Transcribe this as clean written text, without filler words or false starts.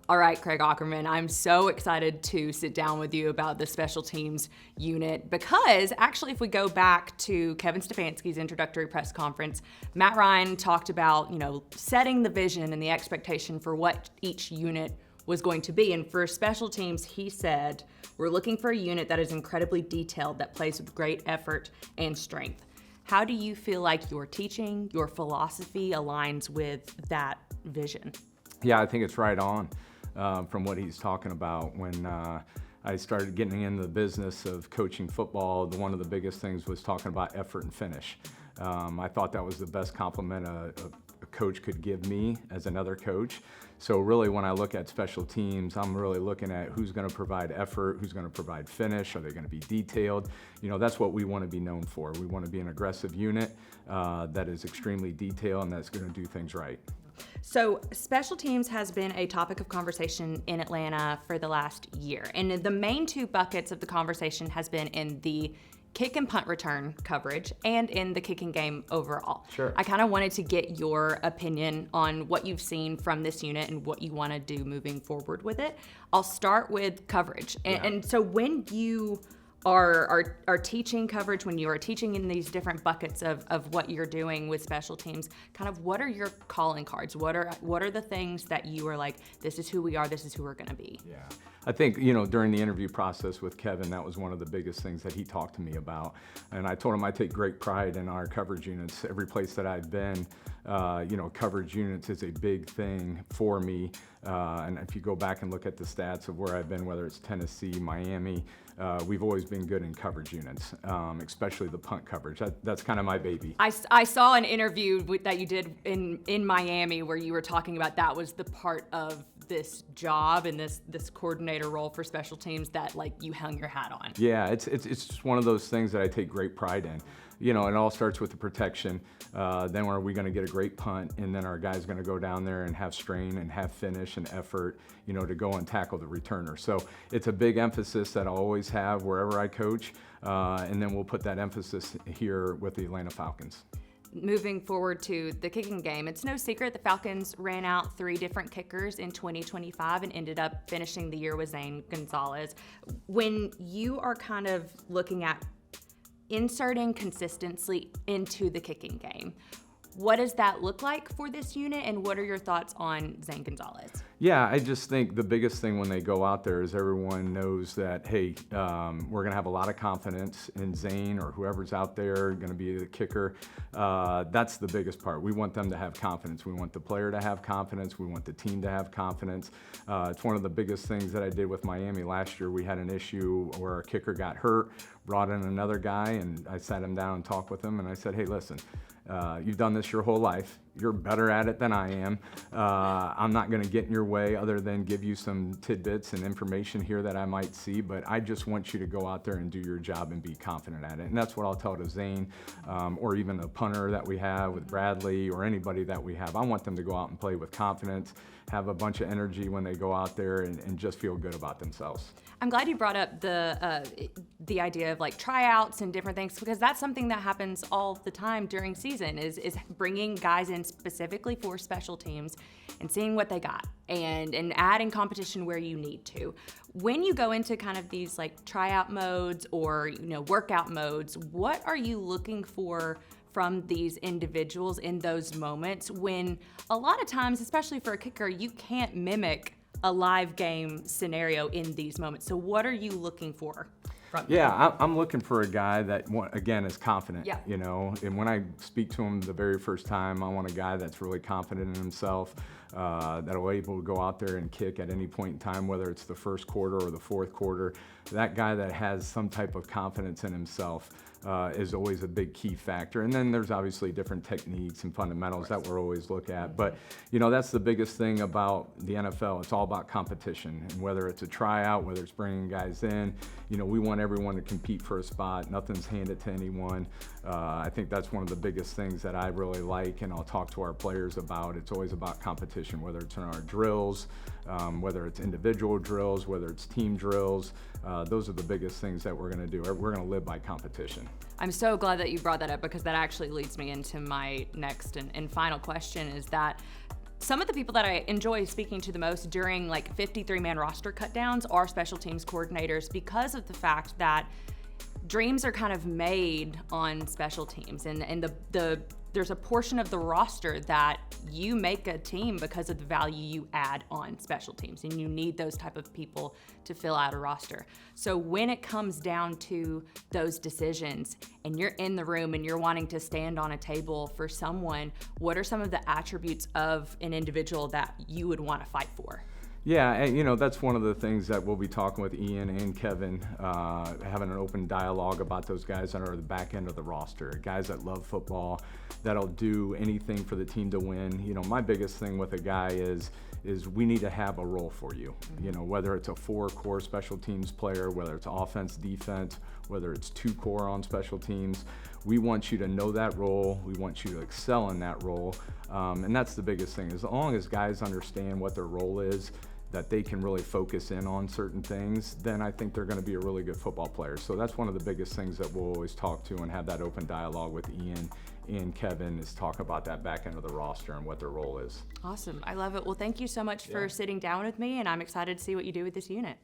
All right, Craig Aukerman, I'm so excited to sit down with you about the special teams unit because actually if we go back to Kevin Stefanski's introductory press conference, Matt Ryan talked about, setting the vision and the expectation for what each unit was going to be. And for special teams, he said, we're looking for a unit that is incredibly detailed, that plays with great effort and strength. How do you feel like your teaching, your philosophy aligns with that vision? Yeah, I think it's right on. From what he's talking about. When I started getting into the business of coaching football, one of the biggest things was talking about effort and finish. I thought that was the best compliment a coach could give me as another coach. So really when I look at special teams, I'm really looking at who's going to provide effort, who's going to provide finish, are they going to be detailed? That's what we want to be known for. We want to be an aggressive unit that is extremely detailed and that's going to do things right. So special teams has been a topic of conversation in Atlanta for the last year. And the main two buckets of the conversation has been in the kick and punt return coverage and in the kicking game overall. Sure. I kind of wanted to get your opinion on what you've seen from this unit and what you want to do moving forward with it. I'll start with coverage. And so when you are teaching coverage, when you are teaching in these different buckets of what you're doing with special teams, kind of what are your calling cards? What are the things that you are like, this is who we are, this is who we're going to be? Yeah. I think, during the interview process with Kevin, that was one of the biggest things that he talked to me about. And I told him I take great pride in our coverage units. Every place that I've been, coverage units is a big thing for me. And if you go back and look at the stats of where I've been, whether it's Tennessee, Miami, we've always been good in coverage units, especially the punt coverage. That's kind of my baby. I saw an interview that you did in Miami where you were talking about that was the part of this job and this coordinator role for special teams that you hung your hat on. Yeah, it's just one of those things that I take great pride in. It all starts with the protection. Then are we going to get a great punt, and then our guys going to go down there and have strain and have finish and effort, to go and tackle the returner. So it's a big emphasis that I'll always have wherever I coach, and then we'll put that emphasis here with the Atlanta Falcons. Moving forward to the kicking game, it's no secret the Falcons ran out 3 different kickers in 2025 and ended up finishing the year with Zane Gonzalez. When you are kind of looking at inserting consistency into the kicking game, what does that look like for this unit, and what are your thoughts on Zane Gonzalez? Yeah, I just think the biggest thing when they go out there is everyone knows that, hey, we're going to have a lot of confidence in Zane or whoever's out there going to be the kicker. That's the biggest part. We want them to have confidence. We want the player to have confidence. We want the team to have confidence. It's one of the biggest things that I did with Miami last year. We had an issue where our kicker got hurt, brought in another guy, and I sat him down and talked with him, and I said, hey, listen, you've done this your whole life. You're better at it than I am. I'm not going to get in your way other than give you some tidbits and information here that I might see, but I just want you to go out there and do your job and be confident at it. And that's what I'll tell to Zane, or even a punter that we have with Bradley or anybody that we have. I want them to go out and play with confidence, have a bunch of energy when they go out there and just feel good about themselves. I'm glad you brought up the idea of tryouts and different things, because that's something that happens all the time during season is bringing guys in specifically for special teams and seeing what they got and adding competition where you need to. When you go into kind of these tryout modes or workout modes, what are you looking for from these individuals in those moments when a lot of times, especially for a kicker, you can't mimic a live game scenario in these moments? So what are you looking for from them? Yeah, I'm looking for a guy that, again, is confident. Yeah. And when I speak to him the very first time, I want a guy that's really confident in himself, that will able to go out there and kick at any point in time, whether it's the first quarter or the fourth quarter. That guy that has some type of confidence in himself is always a big key factor. And then there's obviously different techniques and fundamentals that we'll always look at. But, that's the biggest thing about the NFL. It's all about competition. And whether it's a tryout, whether it's bringing guys in, we want everyone to compete for a spot. Nothing's handed to anyone. I think that's one of the biggest things that I really like, and I'll talk to our players about. It's always about competition, whether it's in our drills, whether it's individual drills, whether it's team drills. Those are the biggest things that we're going to do. We're going to live by competition. I'm so glad that you brought that up, because that actually leads me into my next and final question, is that some of the people that I enjoy speaking to the most during like 53-man roster cutdowns are special teams coordinators, because of the fact that dreams are kind of made on special teams, and there's a portion of the roster that you make a team because of the value you add on special teams, and you need those type of people to fill out a roster. So when it comes down to those decisions and you're in the room and you're wanting to stand on a table for someone, what are some of the attributes of an individual that you would want to fight for? Yeah, and that's one of the things that we'll be talking with Ian and Kevin, having an open dialogue about those guys that are the back end of the roster, guys that love football, that'll do anything for the team to win. My biggest thing with a guy is we need to have a role for you. Whether it's a 4 core special teams player, whether it's offense, defense, whether it's 2 core on special teams, we want you to know that role. We want you to excel in that role. And that's the biggest thing. As long as guys understand what their role is, that they can really focus in on certain things, then I think they're going to be a really good football player. So that's one of the biggest things that we'll always talk to and have that open dialogue with Ian and Kevin, is talk about that back end of the roster and what their role is. Awesome. I love it. Well, thank you so much for sitting down with me, and I'm excited to see what you do with this unit.